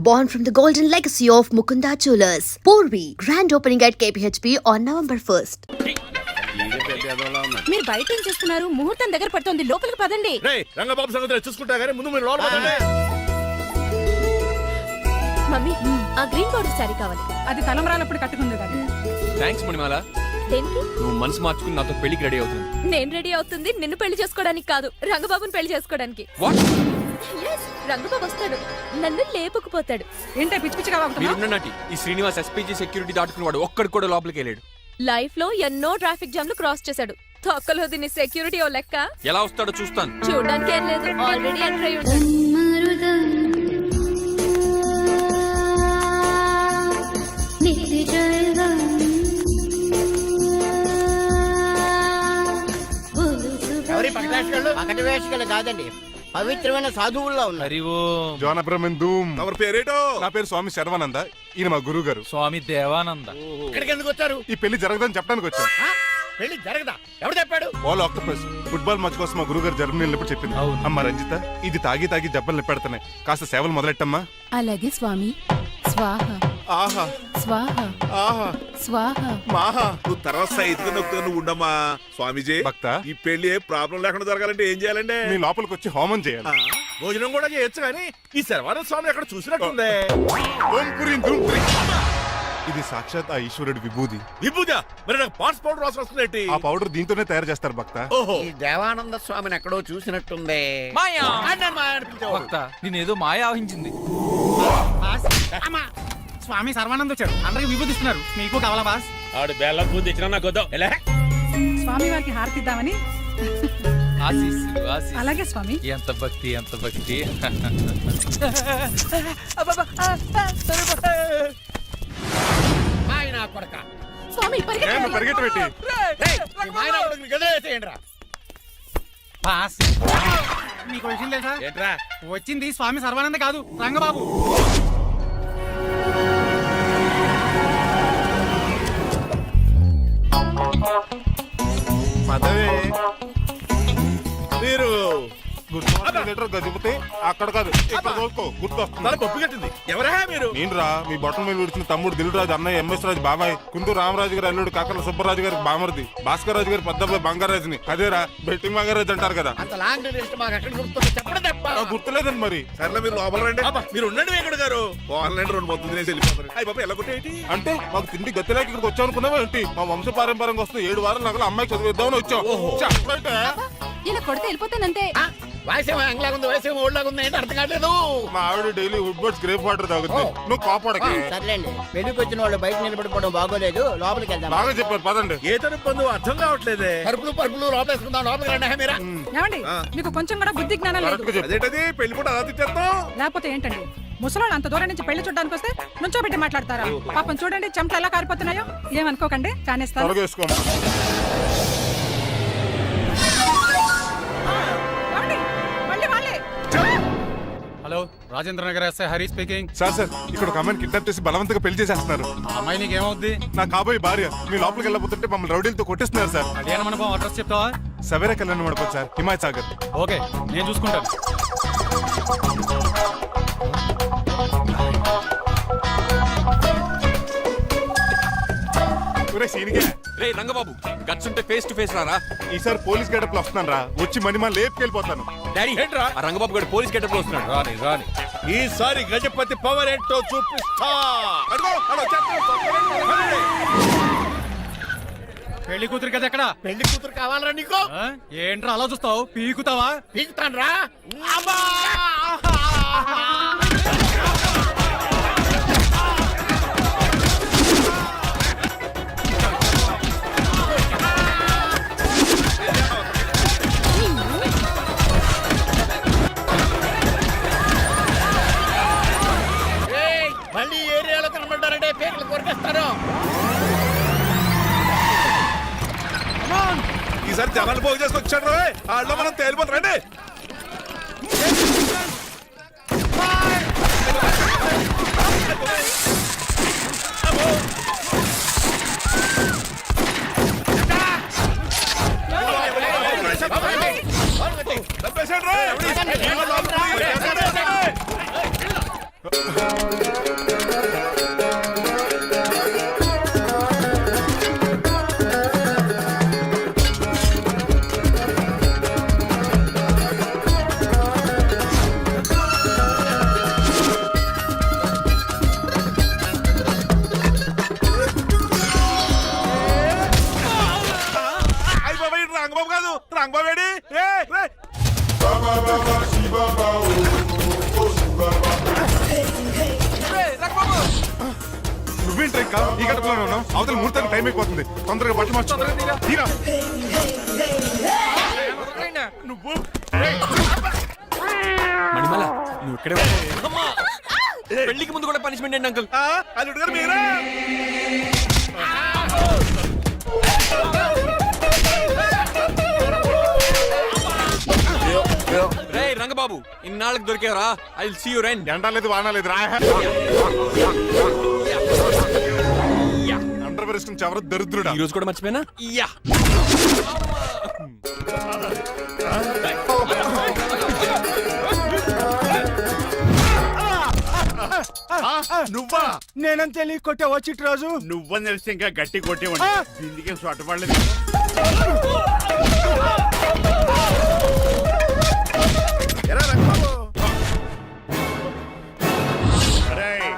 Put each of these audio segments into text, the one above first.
born from the golden legacy of Mukunda Jewelers. Porvi, grand opening at KPHP on November 1st. మీరు బయట ఏం చేస్తున్నారు? ముహూర్తం దగ్గర పడుతోంది, లోపలికి పదండి. రంగబాబు సంగతి చూసుకుంటా గానీ ముందు మీరు లోపల పదండి. మమ్మీ, ఆ గ్రీన్ బోర్డర్ సారీ కావాలి. అది తలంబ్రాలప్పుడు కట్టుకుంది కదా. థ్యాంక్స్ మణిమాల. దేనికి? నువ్వు మనసు మార్చుకుని నాతో పెళ్లికి రెడీ అవుతుంది. నేను రెడీ అవుతుంది నిన్ను పెళ్లి చేసుకోవడానికి కాదు, రంగబాబుని పెళ్లి చేసుకోవడానికి. వాట్? రంగబాబు వస్తాడు, నన్ను లేపుకుపోతాడు. ఏంటే పిచ్చి పిచ్చిగా వాగుతున్నావ్? మీరున్నటి ఈ శ్రీనివాస్ ఎస్పీజీ సెక్యూరిటీ దాటుకునేవాడు ఒక్కడు కూడా లోపలికి వెళ్ళాడు. లైఫ్ లో ఎన్నో ట్రాఫిక్ జామ్లు క్రాస్ చేశాడు. తొక్కలో దీన్ని సెక్యూరిటీ ఓ లెక్క. ఎలా వస్తాడో చూస్తాను. చూడడానికి ఏం లేదు, ఆల్రెడీ ఎంటర్ అయి ఉంటాడు. ఎవరి పక్కన వేషగాళ్ళు కాదండి, పవిత్రమైన సాధువుల్లో ఉన్నారు. ఎవరి పేరేటో? నా పేరు స్వామి శర్వానంద, ఈయన మా గురువు గారు స్వామి దేవానంద. ఇక్కడికి ఎందుకు వచ్చారు? ఈ పెళ్లి జరగదని చెప్పడానికి వచ్చాం. పెళ్లి జరగదా? ఎవరు చెప్పాడు? వాళ్ళు ఆక్టోపస్ ఫుట్బాల్ మ్యాచ్ కోసం మా గురువు గారు జర్మనీ వెళ్ళినప్పుడు చెప్పింది. అమ్మ రంజిత, ఇది తాగి తాగి జబ్బలు నిప్పెడతాయి, కాస్త సేవలు మొదలెట్టమ్మా. అలాగే స్వామి. స్వాహ ఆహా స్వాహ ఆహా స్వాహ. మాహా, నువ్వు తర్వాత సైతిగా నొక్కుతా, నువ్వు ఉండమ్మా. స్వామిజీ, భక్త, ఈ పెళ్లి ఏ ప్రాబ్లం లేకుండా జరగాలంటే ఏం చేయాలండి? మీ లోపలికి వచ్చి హోమం చేయాలి. భోజనం కూడా చేయొచ్చు కానీ ఈ శర్వానంద స్వామి ఎక్కడ చూసినట్టుంది. ఓం పురీం ధూం పురీం. ఇది సాక్షాత్ ఆ ఈశ్వరుడి విభూది. విభూజా? మరి నాకు పాన్స్ పౌడర్ వాసన వస్తుంది. ఆ పౌడర్ దీంతోనే తయారు చేస్తారు భక్త. ఓహో, ఈ దేవానంద స్వామిని ఎక్కడో చూసినట్టుంది. మాయా అన్న మా అనిపించేవాడు. భక్త, నేనేదో మాయ ఆవహించింది. స్వామి సర్వానంద్ వచ్చాడు, అందరికి విభూతిస్తున్నారు. మీకు కావాలా బాస్? ఆడు బెల్లం పూజ తెచ్చినా నాకు వద్దాం. స్వామి వారికి హారతిద్దామని. ఆశీస్సులు, ఆశీస్సులు. అలాగే స్వామి. ఎంత భక్తి, ఎంత భక్తి. మాయనా కొడక. స్వామి పరిగెట్టు పెట్టి ఈ మాయనా కొడుకుని గదిలేసేయండి రా. బాస్, మీకు విషయం తెలుసా? ఏంట్రా? వచ్చింది స్వామి సర్వానంద కాదు, రంగబాబు. పదవే మీరు గదిపోతే అక్కడ కాదు, ఇక్కడ చూసుకో, గుర్తొస్తుంది. తల పప్పు కట్టింది. ఎవరా మీరు? నేను రా, మీ బొట్టల మీద విడిచిన తమ్ముడు దిల్రాజు, అన్నయ్య ఎంఎస్ రాజు బాబాయ్, కుందూరు రామరాజు గారు అల్లుడు కాకల సుబ్బరాజు గారికి బామర్ది, భాస్కర్ రాజు గారి పెద్దబ్బాయి బంగారాజుని. అదేరా బెట్టింగ్ బంగారాజు అంటారు కదా. అంత లాంగ్ లిస్ట్ మాకు ఎక్కడ గుర్తుంది చెప్పడం తప్ప. గుర్తులేదండి మరి. సర్లే మీరు లోపల రండి. మీరు ఉండండి వెంకట గారు. ఆన్లైన్ 2 మొత్తం తినేసి వెళ్ళిపోతారు. అయ్యి బాబా, ఎలా కొట్టేటి అంటే మాకు తిండి గతిలేక ఇక్కడికి వచ్చాం అనుకున్నావా ఏంటి? మా వంశ పారంపర్యంగా వస్తుంది 7 వారాలు నగలు అమ్మాయి చదివిద్దామని వచ్చాం. చెప్పంటే ఇలా కొడితే వెళ్ళిపోతానంతే. వయసేమో ఎంగ్లాగా ఉంది, వయసేమో ఓల్డ్లాగా ఉంది, ఏంటి అర్థం కావట్లేదు. మా ఆవిడ డైలీ వుడ్ బర్డ్స్ గ్రేప్ వాటర్ తాగుతుంది. నువ్వు కాపాడకి. సర్లేండి, పెళ్లికి వచ్చిన వాళ్ళు బయట నిలబడిపోవడం బాగోలేదు, లోపలికి వెళ్దాం. బాగా చెప్పారు, పదండి. ఏ తరపు అర్థం కావట్లేదే. పరుపులు లోపలేసుకుందాం, లోపలికి రండి. మీరా ఏమండి, మీకు కొంచెం కూడా బుద్ధి జ్ఞానం లేదు. కరెక్ట్గా చెప్పు. అదేంటది? పెళ్లి కూడా అలా తిట్టేస్తాం. లేకపోతే ఏంటండి, ముసలాళ్ళు అంత దూరం నుంచి పెళ్లి చూడడానికి వస్తే నుంచోబెట్టి మాట్లాడతారా? పాపం చూడండి చెమట ఎలా కారిపోతున్నాయో. ఏమనుకోకండి, కానేస్తాను. త్వరగా వేసుకోమ్మా. ఏమండి, మళ్ళీ వాళ్ళే. Hello, Rajendra Nagar SI Hari speaking. Sir ఇక్కడ ఒక అమ్మాయిని కిడ్నాప్ చేసి బలవంతంగా పెళ్లి చేసేస్తున్నారు. ఆ అమ్మాయి నీకేమవుద్ది? నా కాబోయే భార్య. మీ లోపలికి వెళ్ళబోతుంటే మమ్మల్ని రౌడీలతో కొట్టిస్తున్నారు సార్. కళ్యాణ మండపం అడ్రస్ చెప్తావా? సవేరా కళ్యాణ మండపం సార్, హిమాయత్ సాగర్. ఓకే, నేను చూసుకుంటాను. రే రంగబాబు, గట్స్ ఉంటే ఫేస్ టు ఫేస్ రారా. ఈసారి పోలీస్ గెటప్ లో వస్తున్నాను రా, వచ్చి మణిమా లేపుకెళ్ళిపోతాను. డాడీ, ఏంట్రా? ఆ రంగబాబు గారు పోలీస్ గెటప్ లో వస్తున్నాడు. రాని రాని. ఈసారి గజపతి పవర్ ఏంటో చూపిస్తా. పెళ్లి కూతురు కదా ఎక్కడ? పెళ్లి కూతురు కావాలరా నీకు? ఏంట్రా అలా చూస్తావు? పీకుతావా? పీకుతాను రా. మళ్ళీ ఏరియాలో కనబడ్డారంటే పేకలు కొరికేస్తారు. ఈసారి జనాలు పోగు చేసుకొచ్చాడు. వాళ్ళు మనం తేలిపోతారండి. చంపేశాడు రా. నువ్వేంటి ఇంకా ఈ గడపలోనే ఉన్నావు? అవతల ముహూర్తానికి టైం అయిపోతుంది. తొందరగా బట్టలు మార్చు. తీరా. నువ్వు మణిమాల నువ్వు ఇక్కడే ఉండు. పెళ్లికి ముందు కూడా పనిష్మెంట్ ఏంటి అంకుల్? అల్లుడు గారు మీరా? రే రంగబాబు ఇన్నాళ్ళకి దొరికేవరా? I will see you friend. ఎండ లేదు వాన లేదు రా. అండర్ వేసుకుని ఎవరు దరిద్రుడా. ఈ రోజు కూడా మర్చిపోయినా? యా నువ్వా? నేనని తెలియ కొట్టావా చిట్రాజు? నువ్వని తెలిసి ఇంకా గట్టి కొట్టేవాడి. ఇందుకే చోటపడలేదు. ఎరా రంగబాబు. అరేయ్,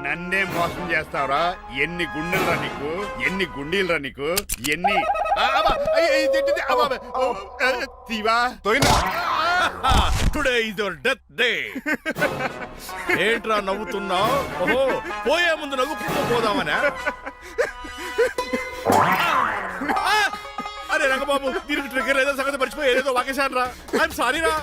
నన్నే మోసం చేస్తావురా? ఎన్ని గుండెలరా నీకు? ఎన్ని గుండీలరా నీకు? ఎన్ని తీవా? Today is your death day. ఏంట్రా నవ్వుతున్నావు? ఓహో, పోయే ముందు నవ్వుకుంటూ పోదామనా? అరే రంగబాబు, దీనికి ట్రిగ్గర్ ఏదో సంగతి మర్చిపోయి ఏదో వాకేశాను రా. ఐఎమ్ సారీ రా.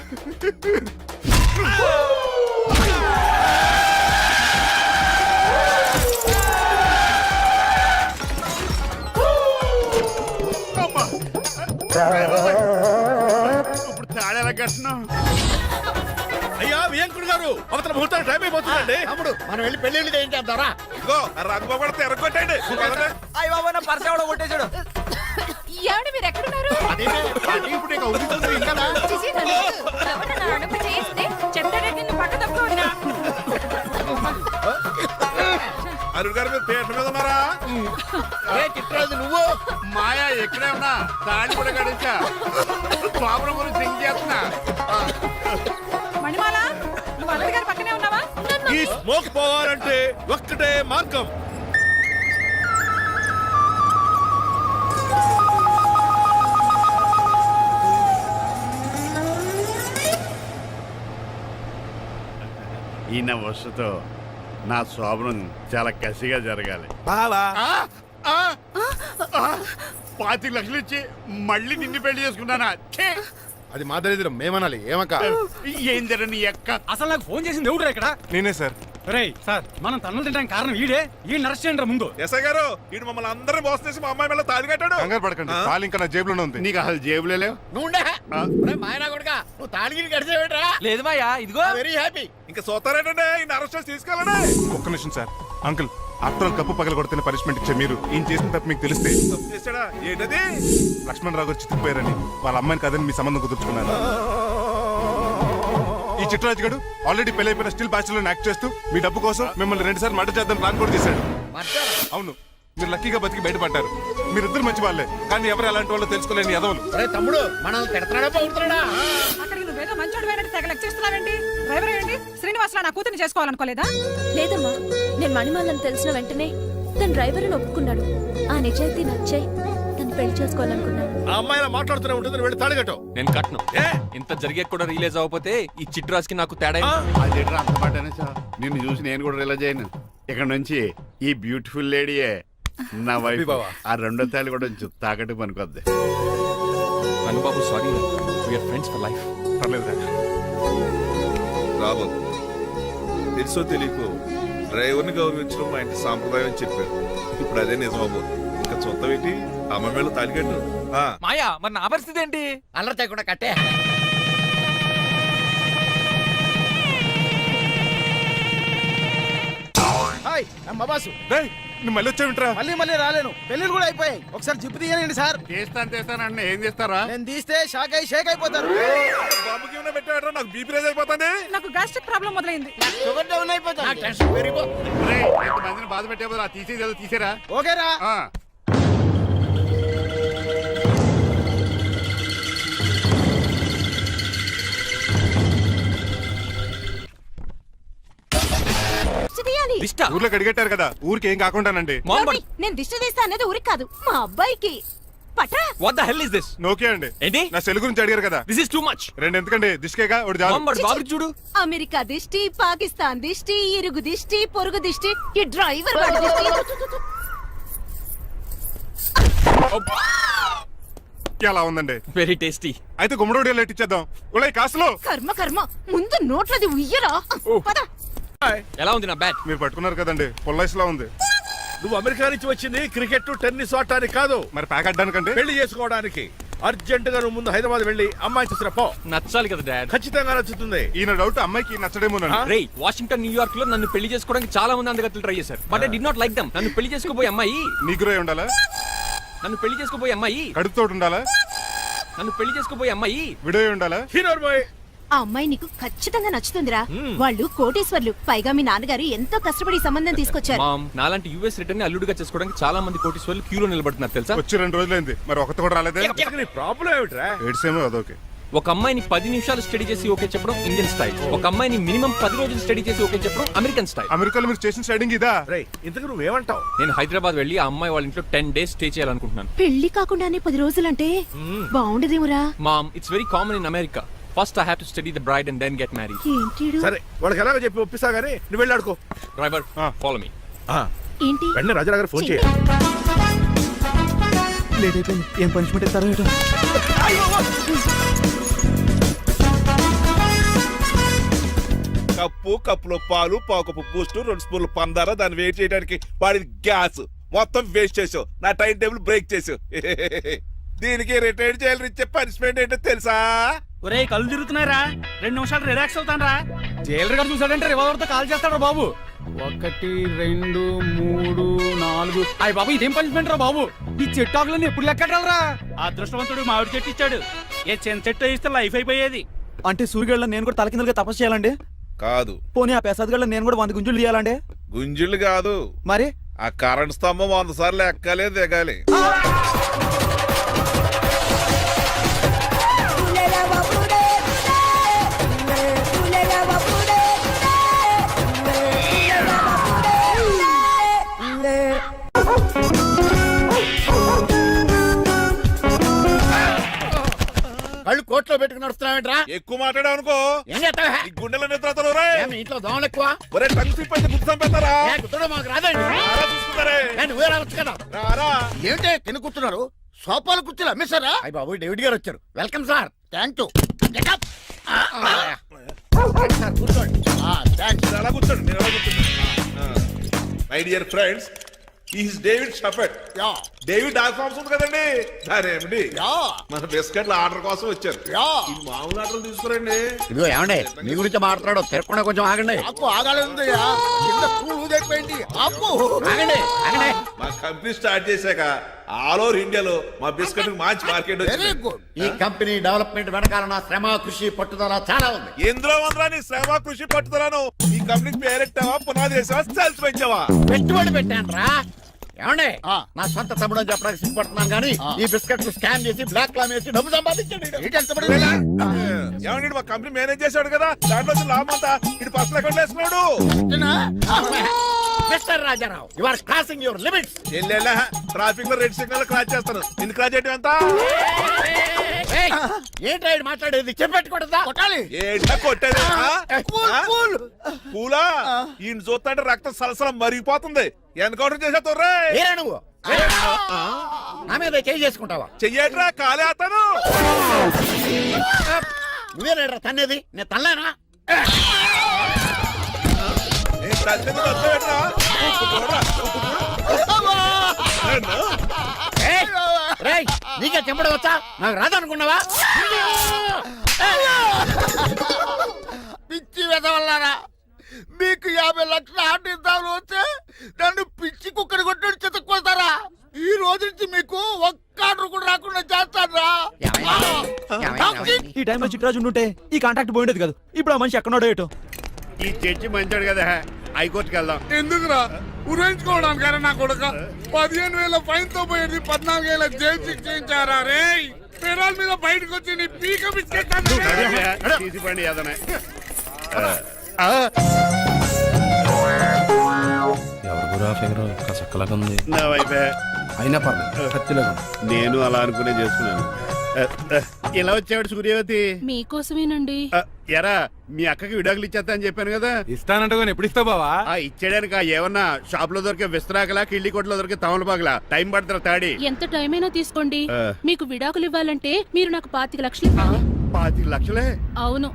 ఇప్పుడు తాడేలా కట్టినాం. అయ్యా వియంకుడు గారు, అవతల ముహూర్తాలు టైం అయిపోతుందండి. తమ్ముడు మనం వెళ్ళి పెళ్లి ఏం చేద్దాంరా? ఇదిగో రంగబాబు కూడా ఎరగొట్టండి. అయ్య బాబా నా పర్స్ ఎవడో కొట్టేశాడు. ఏమండి మీరు ఎక్కడున్నారు? ఇప్పుడు ఇక ఉరుకుతుంది ఇంకా. చిచి, నన్ను ఎవరు నా అనుమతి చేస్తే చెప్తాడే నిన్ను పక్క తప్పుకోండి. అరుణ్ గారు మీరు థియేటర్ మీద ఉన్నారా? చిట్రాజు నువ్వు మాయా ఎక్కడే ఉన్నా తాళి కూడా గడించా. ప్రాబ్లం గురించి థింక్ చేస్తున్నా. మణిమాల నువ్వు అల్లుడి గారి పక్కనే ఉన్నావా? ఈ స్మోక్ పోవాలంటే ఒక్కటే మార్గం. ఈయన వస్తుతో నా శోభనం చాలా కసిగా జరగాలి. బావా 5 లక్షలు ఇచ్చి మళ్ళీ నిన్ను పెళ్లి చేసుకున్నానా? ఛే! అది మా దరిద్రం మేమనాలి. ఏమక్క? ఏం జరని ఎక్క. అసలు నాకు ఫోన్ చేసింది ఎవడురా ఇక్కడ? నేనే సార్. రేయ్ సార్, మనం తన్నులు తినడానికి కారణం ఈడే. ఈ అరెస్ట్ చేయండి ముందు. ఎస్ఐ గారు, వీడు మమ్మల్ని అందరూ మోసం చేసి మా అమ్మాయి మీద తాళి కట్టాడు. కంగారు పడకండి, తాళి ఇంకా నా జేబులోనే ఉంది. నీకు అసలు జేబులే లేవు. నువ్వు మాయనా కొడుక నువ్వు తాళగిరి కడిచేవేట్రా? లేదు మాయా, ఇదిగో వెరీ హ్యాపీ. ఇంకా చూస్తారేటండి ఈయన అరెస్ట్ చేసి తీసుకెళ్ళండి. ఒక్క నిమిషం sir. Uncle, after all cup పగల కొడితేనే పనిష్మెంట్ ఇచ్చే మీరు ఈయన చేసిన తప్పు మీకు తెలిస్తే తప్పు చేశాడా? ఏంటది? లక్ష్మణ్ రావు గారు చితికిపోయారని వాళ్ళ అమ్మాయిని కాదని మీ సంబంధం కుదుర్చుకున్నారు. ఈ చిట్రాజు గడు ఆల్రెడీ పెళ్లి అయిపోయిన స్టిల్ బ్యాచులర్ యాక్ట్ చేస్తూ మీ డబ్బు కోసం మిమ్మల్ని 2 సార్లు మర్డర్ చేద్దాం ప్లాన్ కూడా చేశాడు. అవును, మీరు లక్కీగా బతికి బయటపడ్డారు. మీరిద్దరు మంచి వాళ్ళే, కానీ ఎవరు ఎలాంటి వాళ్ళు తెలుసుకోలేని ఎదవలు. అరే తమ్ముడు మనం తిడతాడా పోతున్నాడా? అక్కడికి నువ్వేదో మంచోడు పోయినట్టు తెగ లెక్చేస్తున్నావేంటి? డ్రైవర్ ఏంటి? శ్రీనివాసరావు నా కూతుర్ని చేసుకోవాలనుకోలేదా? లేదమ్మా, నేను మణిమాలను తెలిసిన వెంటనే తన డ్రైవర్ అని ఒప్పుకున్నాడు. ఆ నిజాయితీ నచ్చాయి తను పెళ్లి చేసుకోవాలనుకున్నాను. ఆ అమ్మాయి ఇలా మాట్లాడుతూనే ఉంటుంది, వెళ్ళి తాళి కట్టు. నేను కట్ను. ఏ? ఇంత జరిగే కూడా రిలీజ్ అవ్వకపోతే ఈ చిట్రాజ్కి నాకు తేడా ఏంటి? అదేంట్రా అంత పాటనే సార్? నిన్ను చూసి నేను కూడా రిలైజ్ అయ్యాను. ఇక్కడ నుంచి ఈ బ్యూటిఫుల్ లేడీయే నా వైఫ్. ఆ 2వ తాళి కూడా తాకట్టు పనికొద్ది. Rangababu sorry, we are friends for life. పర్లేదు రాబోతు తెలుసో తెలియకో డ్రైవర్ని గౌరవించడం మా ఇంటి సాంప్రదాయం అని చెప్పారు. ఇప్పుడు అదే నిజం అవ్వదు. ఇంకా చూద్దాం ఏంటి? అమ్మ మేళ తాలికట్టు. మాయా, మరి నా పరిస్థితి ఏంటి? అల్లరి చేయకుండా కట్టే. హాయ్ అమ్మ బాసు. నువ్వు మళ్ళీ వచ్చావింట్రా? మళ్ళీ రాలేను. పెళ్లిళ్ళు కూడా అయిపోయాయి. ఒకసారి జిప్పు తీయనండి సార్. చేస్తానంటే ఏం చేస్తారా? నేను తీస్తే షేక్ అయిపోతారు. బాబుకి ఏమైనా పెట్టారా? నాకు బీపీ రేజ్ అయిపోతుంది. నాకు గ్యాస్ట్రిక్ ప్రాబ్లం మొదలైంది. షుగర్ డౌన్ అయిపోతుంది. నాకు టెన్షన్ పెరిగిపోతుంది. మందిని బాధ పెట్టే బదులు తీసేది తీసేరా. ఓకేరా? దిష్ట? ఊర్లోకి అడిగట్టారు కదా, ఊరికి ఏం కాకుండానండి. మామ్ బడి. నేను దిష్టి తీస్తా అనేది ఊరికి కాదు, మా అబ్బాయికి. పట్రా. What the hell is this? నోకే అండి. ఏంటి? నా సెల్ గురించి అడిగారు కదా, దిస్ ఇస్ టూ మచ్. రెండు ఎందుకండి, దిష్కేగా ఒకటి చాలు. బాబు చూడు. అమెరికా దిష్టి, పాకిస్తాన్ దిష్టి, ఇరుగు దిష్టి, పొరుగు దిష్టి, ఈ డ్రైవర్ వాడి దిష్టి. అలా ఉందండి. Very tasty. అయితే గుమ్మడి లెట్ ఇచ్చేద్దాం. ఉలై కాసులో కర్మ కర్మ, ముందు నోట్లది ఉయ్యరా. పద. ఎలా ఉంది నా బ్యాట్? మీరు పట్టుకున్నారు కదండి, పొల్లైస్ లా ఉంది. నువ్వు అమెరికా నుంచి వచ్చింది క్రికెట్ టెన్నిస్ ఆడటానికి కాదు, మరి ప్యాక్ అడ్డానికండి. పెళ్లి చేసుకోవడానికి. అర్జెంట్ గా నువ్వు ముందు హైదరాబాద్ వెళ్ళి అమ్మాయి చూసిన పో. నచ్చాలి కదా డాడ్. ఖచ్చితంగా నచ్చుతుంది. ఈయన డౌట్ అమ్మాయికి నచ్చడేమోనండి. రే, వాషింగ్టన్, న్యూయార్క్ లో నన్ను పెళ్లి చేసుకోవడానికి చాలా మంది అందగత్తలు ట్రై చేశారు. But I did not like them. నన్ను పెళ్లి చేసుకోబోయే అమ్మాయి నీగురై ఉండాలా? నన్ను పెళ్లి చేసుకోబోయే అమ్మాయి కడుపుతోటి ఉండాలా? నన్ను పెళ్లి చేసుకోబోయే అమ్మాయి విడో ఉండాలా? హీరోర్ బాయ్. ఆ అమ్మాయి నీకు ఖచ్చితంగా నచ్చుతుందిరా. వాళ్ళు కోటేశ్వర్లు, పైగా మీ నాన్నగారు ఎంతో కష్టపడి ఈ సంబంధం తీసుకొచ్చారు. మామ్, నాలాంటి యూఎస్ రిటర్న్ అల్లుడుగా చేసుకోవడానికి చాలా మంది కోటీశ్వర్లు క్యూలో నిలబడుతున్నారు తెలుసా? వచ్చి 2 రోజులైంది, మరి ఒకటి కూడా రాలేదే. నీ ప్రాబ్లం ఏమిట్రా? ఏడ్సేమో అదొకే. ఒక అమ్మాయిని 10 నిమిషాలు స్టడీ చేసి ఓకే చెప్పడం ఇండియన్ స్టైల్. ఒక అమ్మాయిని మినిమం 10 రోజులు స్టడీ చేసి ఓకే చెప్పడం అమెరికన్ స్టైల్. అమెరికాలో మీరు చేసిన స్టైడింగ్ ఇదా? రేయ్, ఇంతకు నువ్వేమంటావు? నేను హైదరాబాద్ వెళ్ళి ఆ అమ్మాయి వాళ్ళ ఇంట్లో 10 days స్టే చేయాలనుకుంటున్నాను. పెళ్లి కాకుండానే 10 రోజులంటే బాగుండదేమురా. Mom, it's very common in America. First I have to study the bride and then get married. ఏంటి సరే, వాళ్ళకి ఎలాగో చెప్పి ఒప్పిస్తా గానీ నువ్వు వెళ్ళి ఆడుకో. Driver, follow me. ఏంటి? వెంటనే రాజారావు గారు ఫోన్ చేయ. ఏం పనిష్మెంట్ ఇస్తారో ఏటో. కప్పులో పాలు, పావుకప్పు బూస్ట్, 2 స్పూన్లు పందార, దాన్ని వెయిట్ చేయడానికి వాడి గ్యాస్ మొత్తం వేస్ట్ చేసావు. నా టైం టేబుల్ బ్రేక్ చేసావు. దీనికి రిటైర్ చేయాలి ఇచ్చే పనిష్మెంట్ ఏంటో తెలుసా? ఒరే, కళ్ళు తిరుగుతున్నారా? 2 నిమిషాలు రిలాక్స్ అవుతాను రా. జైలర్ గారు చూసాడంటే రివాల్వర్తో కాల్ చేస్తాడు బాబు. 1 2 3 4. అయ్య బాబు, ఇదేం పనిష్మెంట్ రా బాబు? ఈ చెట్టాకులన్నీ ఎప్పుడు లెక్కట్రా? అదృష్టవంతుడు మామిడి చెట్టు ఇచ్చాడు. ఏ చిన్న చెట్టు ఇస్తే లైఫ్ అయిపోయేది. అంటే సూర్యుగళ్ళ నేను కూడా తలకిందలుగా తపస్సు చేయాలండి? కాదు. పోనీ ఆ పెసాద్ నేను కూడా 100 గుంజులు తీయాలండి? గుంజులు కాదు, మరి ఆ కరెంట్ స్తంభం 100 సార్లు ఎక్కాలి, దిగాలి. కళ్ళు కోట్లో పెట్టుకుని నడుస్తున్నావేంట్రా? ఎక్కువ మాట్లాడావు అనుకో ఏం చేస్తావా? ఈ గుండెల నిద్రతలు మీ ఇంట్లో దోమలు ఎక్కువ? ఒరే టంగ్ స్లిప్ అయితే గుర్తు చంపేస్తారా? గుర్తుడం మాకు రాదండి. చూసుకుంటారే. నువ్వే రావచ్చు కదా. రారా. ఏమిటే కింద కూర్చున్నారు? సోఫాలు కుర్చీలు అమ్మేశారా? అయ్య బాబు, డేవిడ్ గారు వచ్చారు. Welcome sir. Thank you. కూర్చోండి. మీరు అలా కూర్చోండి, మీరు అలా కూర్చోండి. My dear friends, is David Shepherd. David dog farms ఉంది కదండి, దానేమిటి మన బిస్కెట్ల ఆర్డర్ కోసం వచ్చారు. ఈ మామూలు ఆర్డర్ తీసుకురండి. ఇదిగో ఏమండి, మీ గురించి మాట్లాడు, తిరగకుండా కొంచెం ఆగండి. ఆపు, ఆగాలి. ఆగండి, ఆగండి. మా కంపెనీ స్టార్ట్ చేశాక ఆల్ ఓవర్ ఇండియాలో మా బిస్కెట్ మంచి మార్కెట్ వెరీ గుడ్. ఈ కంపెనీ డెవలప్మెంట్ వెనకాల నా శ్రమ, కృషి, పట్టుదల చాలా ఉంది. ఎందులో ఉందా నీ శ్రమ, కృషి, పట్టుదలను? ఈ కంపెనీకి పేరెట్టావా, పునాది వేసావా, సేల్స్ పెంచావా? పెట్టుబడి పెట్టాను రా. ఏమండి, నా సొంత తమ్ముడు అని చెప్పడానికి సిగ్గుపడుతున్నాను కానీ ఈ బిస్కెట్లు స్కాన్ చేసి బ్లాక్ లా వేసి డబ్బు సంపాదించండి. ఏమండి, మా కంపెనీ మేనేజ్ చేశాడు కదా, దాంట్లో లాభం అంతా ఇటు పర్సనల్ అకౌంట్ వేసుకున్నాడు. Mister Rajarao, you are crossing your limits. Traffic లో రెడ్ సిగ్నల్ క్రాస్ చేస్తాను. నిన్ను క్రాస్ చేయడం ఎంత? ఏంటి మాట్లాడేది? చెప్పెట్టుకూడదా? కొట్టాలి. ఏంటా కొట్టేది? పూలా ఈయన చూస్తుంటే రక్తం సలసలం మరిగిపోతుంది. ఎన్కౌంటర్ చేసేతో నువ్వు నా మీద చేయి చేసుకుంటావా? చెయ్యట్రా, కాలే అతను. నువ్వేనా తన్నేది? నేను తనలేనా? నీకే చెంపడం వచ్చా? నాకు రాదనుకున్నావా? పిచ్చి వెదవల్లారా, మీకు 50 లక్షల ఆర్డర్ వస్తే నన్ను పిచ్చి కుక్కడి కొట్టి చెతుక్కొస్తారా? ఈ రోజు నుంచి మీకు ఒక్క ఆర్డర్ కూడా రాకుండా చేస్తారా? ఈ టైంలో చిట్రాజు ఉంటే ఈ కాంటాక్ట్ పోయిండేది కదా. ఇప్పుడు ఆ మనిషి ఎక్కడో ఏటో. ఈ చర్చి మంచాడు కదా, హైకోర్టుకి వెళ్దాం. ఎందుకురా? ఉరేంచుకోవడానికి నా కొడుక 15,000 ఫైన్ తో పోయేది 14,000 జైలు శిక్ష చేయించారా? రే పెరాల మీద బయటకు వచ్చి నీ పీక తీసి పండి ఏదనే. ఎవరురా చక్కలాగా ఉంది నా వైపే అయినా పర్లేదు కత్తిలాగా నేను అలా అనుకునే చేసుకున్నాను. ఇలా వచ్చాడు సూర్యవతి. మీకోసమేనండి. ఎరా మీ అక్కకి విడాకులు ఇచ్చేస్తా అని చెప్పాను కదా. ఇస్తానంటే ఎప్పుడు ఇస్తావు బావా? ఇచ్చేయడానికి ఏమన్నా షాప్ లో దొరికే విస్తరాకలా కిళ్ళి కొట్లో దొరికే తమలపాకలా టైం పడతారా తాడి? ఎంత టైం అయినా తీసుకోండి. ఆ. మీకు విడాకులు ఇవ్వాలంటే మీరు నాకు 25 లక్షలు ఇవ్వాలి. 25 లక్షలే? అవును,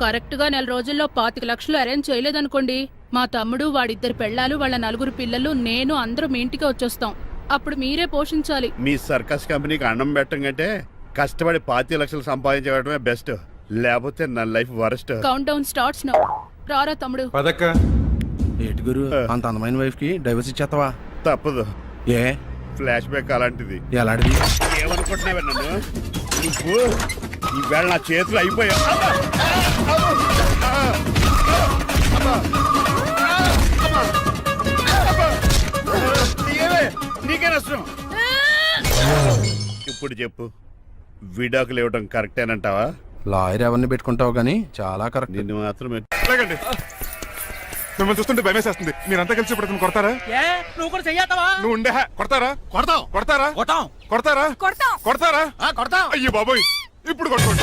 కరెక్ట్ గా 4 రోజుల్లో 25 లక్షలు అరేంజ్ చేయలేదనుకోండి, మా తమ్ముడు, వాడిద్దరు పెళ్ళాలు, వాళ్ళ 4 పిల్లలు, నేను అందరూ మీ ఇంటికి వచ్చేస్తాం. అప్పుడు మీరే పోషించాలి. మీ సర్కస్ కంపెనీకి అన్నం పెట్టడం కంటే కష్టపడి 25 లక్షలు సంపాదించడమే బెస్ట్. లేకపోతే నా life worst. Count down starts now. రారా తమ్ముడు. పదక్క ఏటి గురు అంత అందమైన వైఫ్ కి డైవర్స్ ఇచ్చేస్తావా? తప్పదు. ఏ ఫ్లాష్ బ్యాక్ అలాంటిది. ఎలాంటిది? ఏమనుకుంటున్నావే నన్ను? నువ్వు ఈవేళ నా చేతులు అయిపోయా. నీకే నష్టం. ఇప్పుడు చెప్పు, విడాకులు ఇవ్వడం కరెక్టేనంటావా? లాయర్ ఎవరిని పెట్టుకుంటావు గానీ చాలా కరెక్ట్. నిన్ను మాత్రమే. అలాగండి మిమ్మల్ని చూస్తుంటే భయమేసేస్తుంది. మీరంతా కలిసి ఇప్పుడు కొడతారా? నువ్వు కూడా చెయ్యతావా? నువ్వు ఉండే కొడతారా? కొడతాం కొడతారా? కొట్టాం కొడతారా? కొడతారా? కొడతాం. అయ్యో బాబోయ్, ఇప్పుడు కొట్టుకోండి.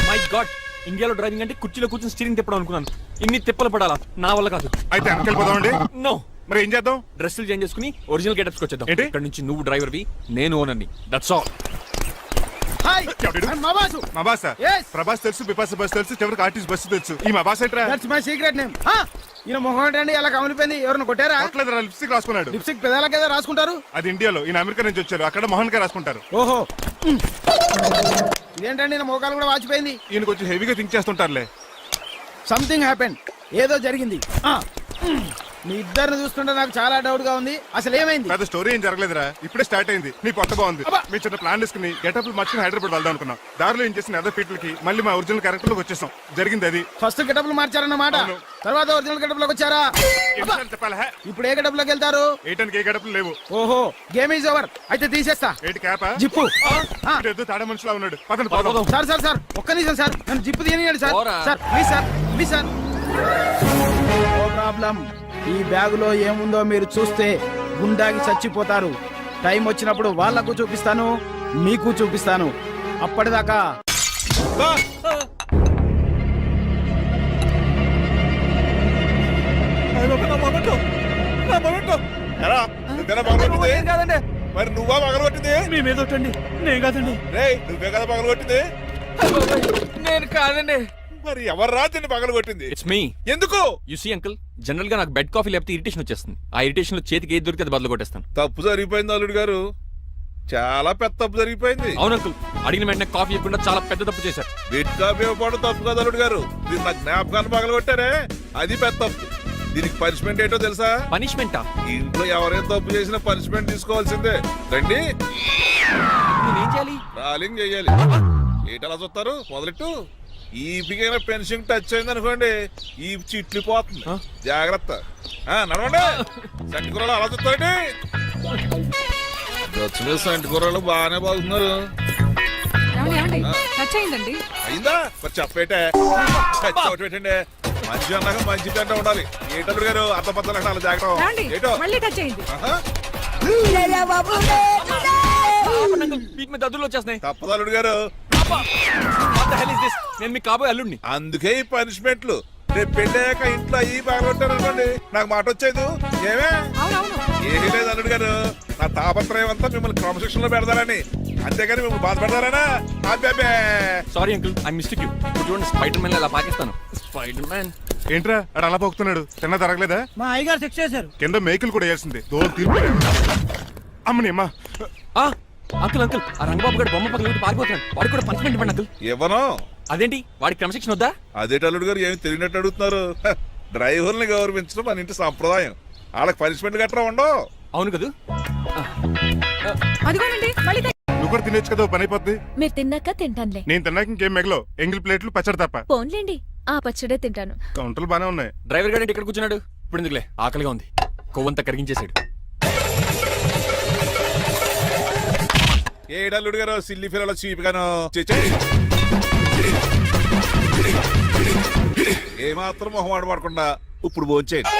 మై గాడ్, ఇండియాలో డ్రైవింగ్ అంటే కుర్చీలో కూర్చొని స్టీరింగ్ తిప్పడం అనుకున్నాను. ఇన్ని తిప్పలు పడాలా? నా వల్ల కాదు. అయితే వెనకెళ్ళిపోదామండి. నో, మరి ఏం చేద్దాం? డ్రెస్సులు చేంజ్ చేసుకుని ఒరిజినల్ గెటప్స్కి వచ్చేద్దాం. ఏంటి? ఇక్కడ నుంచి నువ్వు డ్రైవర్వి, నేను ఓనర్ని. That's all. హాయ్ ఎవడు? మా బాసు. మా బాస Yes. ప్రభాస్ తెలుసు, బిపాస బస్ తెలుసు, చివరికి ఆర్టిస్ట్ బస్సు తెలుసు. ఈ మా బాస్ ఏంట్రా? That's my secret name. ఈయన మొహం ఏంటండి అలా కమిలిపోయింది? ఎవరిని కొట్టారా? కొట్టలేదురా, లిప్స్టిక్ రాసుకున్నాడు. లిప్స్టిక్ పెదాల కదా రాసుకుంటారు. అది ఇండియాలో, ఈయన అమెరికా నుంచి వచ్చారు. అక్కడ మోహన్ గారు రాసుకుంటారు. ఓహో, ఇదేంటండి నా మోకాలు కూడా వాచిపోయింది. ఈయన కొంచెం హెవీగా థింక్ చేస్తుంటారులే. సంథింగ్ హ్యాపెన్, ఏదో జరిగింది. మీ ఇద్దరిని చూస్తుంటే నాకు చాలా డౌట్ గా ఉంది. అసలు ఏమైంది? పెద్ద స్టోరీ ఏం జరగలేదురా, ఇప్పుడే స్టార్ట్ అయింది. నీ కొత్త బాగుంది. మీ చిన్న ప్లాన్ తీసుకుని గెటప్లు మార్చుకుని హైదరాబాద్ వెళ్దాం అనుకున్నాం. దారిలో ఏం చేసిన అదర్ ఫీట్లకి మళ్ళీ మా ఒరిజినల్ క్యారెక్టర్ లోకి వచ్చేసాం. జరిగింది అది. ఫస్ట్ గెటప్లు మార్చారన్నమాట, అవును. తర్వాత ఒరిజినల్ గెటప్ లోకి వచ్చారా? ఎన్నిసార్లు చెప్పాలా? ఇప్పుడు ఏ గెటప్ లోకి వెళ్తారు? ఏటానికి ఏ గడపలు లేవు. ఓహో, గేమ్ ఈజ్ ఓవర్. అయితే తీసేస్తా ఏటి క్యాపా? జిప్పు. ఏదో తాడ మనుషులా ఉన్నాడు. పదండి పోదాం. సార్ ఒక్క నిమిషం సార్, నన్ను జిప్పు తీయనియండి సార్. పోరా. Sir please sir. No problem. ఈ బ్యాగులో ఏముందో మీరు చూస్తే గుండాకి చచ్చిపోతారు. టైం వచ్చినప్పుడు వాళ్లకు చూపిస్తాను, మీకు చూపిస్తాను. అప్పటిదాకా ఎరా, నువ్వేనా పగలగొట్టింది? కాదండి, మరి నువ్వా పగలగొట్టింది? మీ మీద ఒట్టండి, నేను కాదండి. రేయ్, నువ్వే కదా పగలగొట్టింది? నేను కాదండి. మరి ఎవరు రాత్రి పగలగొట్టింది? It's me. ఎందుకు? యు సీ అంకుల్, జనరల్ గా నాకు బెడ్ కాఫీ లేకపోతే ఇరిటేషన్ వచ్చేస్తుంది. ఆ ఇరిటేషన్ లో చేతికి ఏది దొరికితే అది బదులు కొట్టేస్తాను. తప్పు జరిగిపోయింది అల్లుడు గారు, చాలా పెద్ద తప్పు జరిగిపోయింది. అవును అంకుల్, అడిగిన వెంటనే కాఫీ ఇవ్వకుండా చాలా పెద్ద తప్పు చేశారు. బిడ్ కాపీ ఇవ్వడం తప్పు కదా అల్లుడు గారు, మీరు నా జ్ఞాపకాన్ని పగలగొట్టారే, అది పెద్ద తప్పు. దీనికి పనిష్మెంట్ ఏంటో తెలుసా? పనిష్మెంటా? ఇంట్లో ఎవరైనా తప్పు చేసినా పనిష్మెంట్ తీసుకోవాల్సిందే. రండి, నేనేం చేయాలి? రాలింగ్ చెయ్యాలి. ఏంటలా చూస్తారు? మొదలెట్టు. ఈ బిగిన పెన్షన్ టచ్ అయింది అనుకోండి, ఈ చిట్లు పోతుంది. జాగ్రత్త. నడవండి. సంటి కూరలు అలా చూస్తారండి. వచ్చిన సంటి కూరలు బాగానే బాగుతున్నారు. టచ్ అయిందండి. అయిందా? మరి చెప్పేటే పెట్టండి. మంచి అన్నాక మంచి పెంట ఉండాలి. ఏటల్లుడు గారు అర్థపత్రాలు అలా జాగ్రత్త. ఏటో మళ్ళీ టచ్ అయింది. ఆహా. వీక్ మీద దద్దులు వచ్చేస్తున్నాయి. తప్పదు అల్లుడు గారు. What the hell is this? నేను మీ కాబోయే అల్లుడిని. అందుకే ఈ పనిష్మెంట్లు. రేపు పెళ్ళాక ఇంట్లో అయ్యి బాగుంటారు అనుకోండి, నాకు మాట వచ్చేది ఏమే? ఏమీ లేదు అల్లుడు గారు, నా తాపత్రయం అంతా మిమ్మల్ని క్రమశిక్షణ లో పెడతారని, అంతేగాని మిమ్మల్ని బాధపడతారనా? అబ్బే. Sorry uncle, I mistake you. చూడండి, స్పైడర్ మ్యాన్ అలా పాకిస్తాను. స్పైడర్ మ్యాన్ ఏంట్రా అడు అలా పోతున్నాడు? తిన్న జరగలేదా? మా అయ్యగారు శిక్ష చేశారు. కింద మేకులు కూడా వేయాల్సిందే. దోలు తీర్పు. అమ్మని అమ్మా. అంకుల్ ఆ రంగబాబు గారు బొమ్మ పక్కన పారిపోతున్నాడు. వాడికి కూడా పనిష్మెంట్ ఇవ్వండి అంకుల్. ఇవ్వను. అదేంటి, వాడికి క్రమశిక్షణ వద్దా? అదేటి అల్లుడు గారు, ఏమి తెలియనట్టు అడుగుతున్నారు? డ్రైవర్ని గౌరవించడం మన ఇంటి సంప్రదాయం. వాళ్ళకి పనిష్మెంట్ గట్రా ఉండవు. అవును కదా. అదిగోనండి మళ్ళీ నువ్వు కూడా తినేచ్చు కదా, పని అయిపోద్ది. మీరు తిన్నాక తింటానులే. నేను తిన్నాక ఇంకేం మిగలో. ఎంగిల్ ప్లేట్లు పచ్చడి తప్ప. పోన్లేండి, ఆ పచ్చడే తింటాను. కౌంటర్లు బానే ఉన్నాయి. డ్రైవర్ గారు ఇక్కడ కూర్చున్నాడు. ఇప్పుడు ఎందుకులే, ఆకలిగా ఉంది. కొవ్వంతా కరిగించేశాడు. ఏడల్లుడు గారు సిల్లి ఫిల్లలో చీపిగాను ఏమాత్రం మొహమాట పడకుండా ఇప్పుడు భోంచేయండి.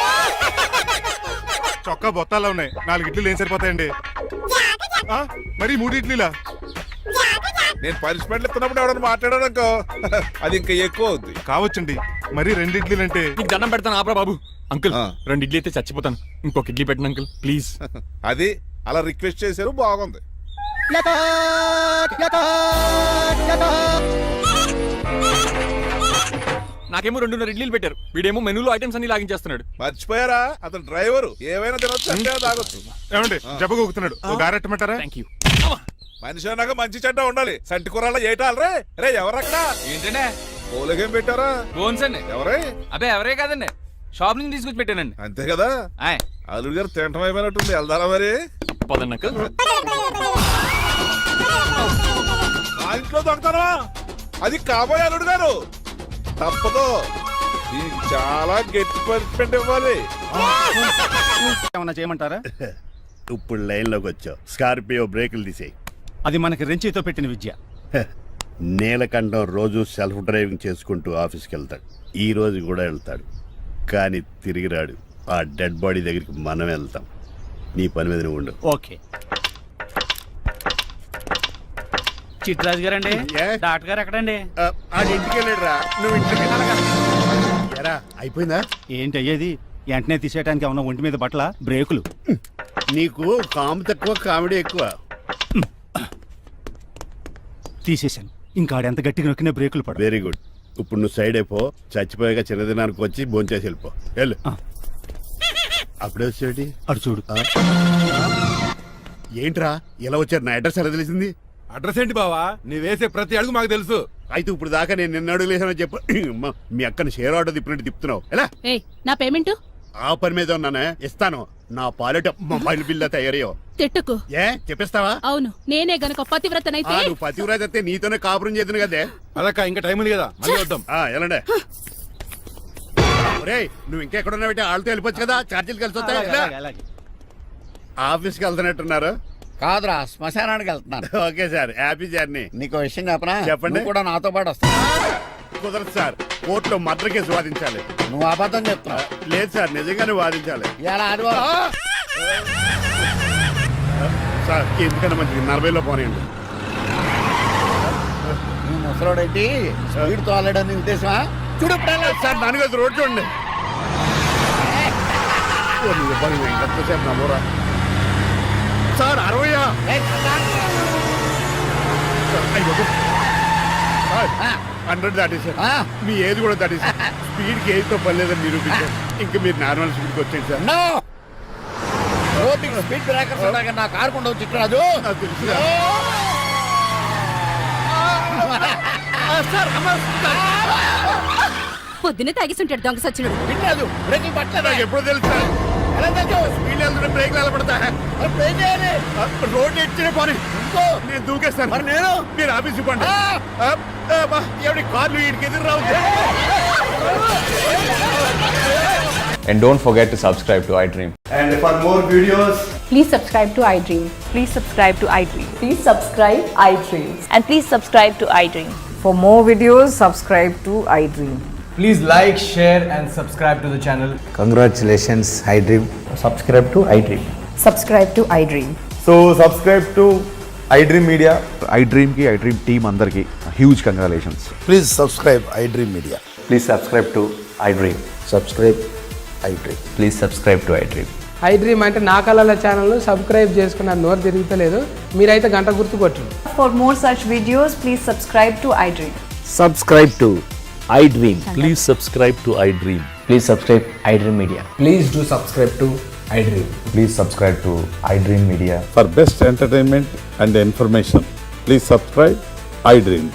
చొక్కా బొత్తాల్లో ఉన్నాయి 4 ఇడ్లీలు ఏం సరిపోతాయండి మరి 3 ఇడ్లీలా నేను పనిష్మెంట్లు ఇస్తున్నప్పుడు ఎవడన్నా మాట్లాడాడనుకో అది ఇంకా ఎక్కువ అవుద్ది. కావచ్చండి మరి 2 ఇడ్లీలు అంటే నీకు దండం పెడతాను ఆపరా బాబు. అంకుల్ ఆ. 2 ఇడ్లీ అయితే చచ్చిపోతాను. ఇంకొక ఇడ్లీ పెట్టండి అంకుల్ ప్లీజ్. అది అలా రిక్వెస్ట్ చేశారు, బాగుంది. నాకేమో 2.5 ఇడ్లీలు పెట్టారు. వీడేమో మెనూలో ఐటమ్స్ అన్ని లాగించేస్తున్నాడు. మర్చిపోయారా అతను డ్రైవరు, ఏమైనా తినొచ్చు అంటే తాగొచ్చు. ఏమండి జబ్బగొక్కుతున్నాడు ఓ గారెట్టమంటారా? Thank you. మనిషి అన్నాక మంచి చెడ్డ ఉండాలి. సంటి కూరలో ఏటాలరే రే ఎవరక్కడ ఏంటంటే పోలేకేం పెట్టారా? బోన్స్ అండి. ఎవరే? అబ్బే ఎవరే కాదండి, షాప్ నుంచి తీసుకొచ్చి పెట్టానండి. అంతే కదా. ఆయ్ అల్లుడు గారు తింటం అయిపోయినట్టుంది, వెళ్దారా మరి? పదండి అంకుల్. నా ఇంట్లో దొంగతనా? అది కాబోయే అల్లుడు గారు. తప్పదు, దీనికి చాలా గట్టి పనిష్మెంట్ ఇవ్వాలి. ఏమన్నా చేయమంటారా? ఇప్పుడు లైన్లోకి వచ్చావు. స్కార్పియో బ్రేకులు తీసేయి. అది మనకి రెంచితో పెట్టిన విద్య. నీలకంఠం రోజు సెల్ఫ్ డ్రైవింగ్ చేసుకుంటూ ఆఫీస్కి వెళ్తాడు. ఈ రోజు కూడా వెళ్తాడు, కానీ తిరిగి రాడు. ఆ డెడ్ బాడీ దగ్గరికి మనం వెళ్తాం. నీ పని మీద నువ్వు ఉండు. ఓకే. చిట్రాజు గారండి, ఏ? డాక్టర్ గారు ఎక్కడండి? ఇంటికి వెళ్ళాడురా, నువ్వు ఇంటికి ఎరా అయిపోయిందా? ఏంటి అయ్యేది? వెంటనే తీసేయడానికి ఏమన్నా ఒంటి మీద బట్టల బ్రేకులు? నీకు కాము తక్కువ, కామెడీ ఎక్కువ. తీసేశాను. ఇంకా ఆడెంత గట్టిగా నొక్కినా బ్రేకులు పడ. Very good. ఇప్పుడు నువ్వు సైడ్ అయిపో. చచ్చిపోయాక చిన్నదినానికి వచ్చి భోంచేసి వెళ్ళిపో. వెళ్ళు. అప్పుడే వచ్చేటి అటు చూడు. ఏంట్రా ఇలా వచ్చారు? నా అడ్రస్ ఎలా తెలిసింది? అడ్రస్ ఏంటి బావా? నీ వేసే ప్రతి అడుగు మాకు తెలుసు. అయితే ఇప్పుడు దాకా నేను నిన్న అడుగులేసానని చెప్పు. అమ్మా, మీ అక్కని షేర్ ఆర్డర్ తిప్పినట్టు తిప్పుతున్నావు. ఎలా? ఏయ్ నా పేమెంట్ ఆ పని మీద ఉన్నానే, ఇస్తాను. నా పాలెట మొబైల్ బిల్లా తయారయ్యో. తిట్టుకు. ఏ చెప్పిస్తావా? అవును, నేనే గనక పతివ్రతనైతే నువ్వు పతివ్రాజ్ అయితే నీతోనే కాపురం చేద్దును కదే. అదక్క ఇంకా టైం ఉంది కదా, మళ్ళీ వద్దాం. ఎలాండే ఒరేయ్, నువ్వు ఇంకెక్కడున్నా పెట్టి వాళ్ళతో వెళ్ళిపోవచ్చు కదా, ఛార్జీలు కలిసి వస్తాయి. అలాగే. ఆఫీస్కి వెళ్తున్నట్టున్నారు. కాదురా, శ్మశానానికి వెళ్తున్నాను. Okay sir, happy journey. నీకు విషయం చెప్పనా? చెప్పండి. నువ్వు కూడా నాతో పాటు వస్తావు. కుదరదు సార్, కోర్టులో మర్డర్ కేసు వాదించాలి. నువ్వు అబద్ధం చెప్తున్నావు. లేదు సార్, నిజంగానే వాదించాలి. ఇలా ఆదివారం సార్ ఎందుకన్నా మంచిది 40లో పోనీయండి. నువ్వు ముసలోడేంటి స్పీడ్ తోలడని ఉద్దేశమా? చూడు సార్ నాన్నగారు రోడ్ చూడండి. ఎంతసేపు నమ్మరా సార్? 60 100 దాటేశారు. మీ ఏది కూడా దాటేశారు. స్పీడ్కి ఏదితో పని లేదని నిరూపించారు. ఇంకా మీరు నార్మల్ స్పీడ్కి వచ్చేది సార్. స్పీడ్ బ్రేకర్స్ ఉండగా నా కారు కొండ వచ్చి రాజు. నాకు తెలుసు పొద్దునే తాగిస్తుంటాడు దొంగ సచ్చినుడు. వినలేదు, బ్రేకింగ్ పట్టలేదు. నాకు ఎప్పుడో తెలుసు సార్. ఎలా తెలుసు? స్పీడ్ వెళ్తుంటే బ్రేక్లు నిలబడతా. అప్పుడు ఏం చేయాలి? రోడ్డు ఇచ్చిన పోనీ ఇంకో నేను దూకేస్తాను. మరి నేను? మీరు ఆఫీస్ ఇవ్వండి. ఎవరి కార్లు వీడికి ఎదురు రావు. And don't forget to subscribe to iDream. And for more videos, Please subscribe to iDream. Please subscribe to iDream. Please subscribe iDream. And please subscribe to iDream. For more videos, subscribe to iDream. Please like, share and subscribe to the channel. Congratulations, iDream. Subscribe to iDream. Subscribe to iDream. So, subscribe to iDream Media. iDream ki iDream team andarki huge congratulations. Please subscribe iDream Media. Please subscribe to iDream. Subscribe iDream. Please subscribe to iDream. iDream అంటే నా కళల channel subscribe చేసుకున్న నోరు తిరుగుతలేదు. మీరైతే గంట గుర్తు కొట్టండి. For more such videos, please subscribe to iDream. Subscribe to iDream. Please subscribe to iDream. Please subscribe iDream Media. Please do subscribe to iDream. Please subscribe to iDream Media. For best entertainment and information, please subscribe iDream.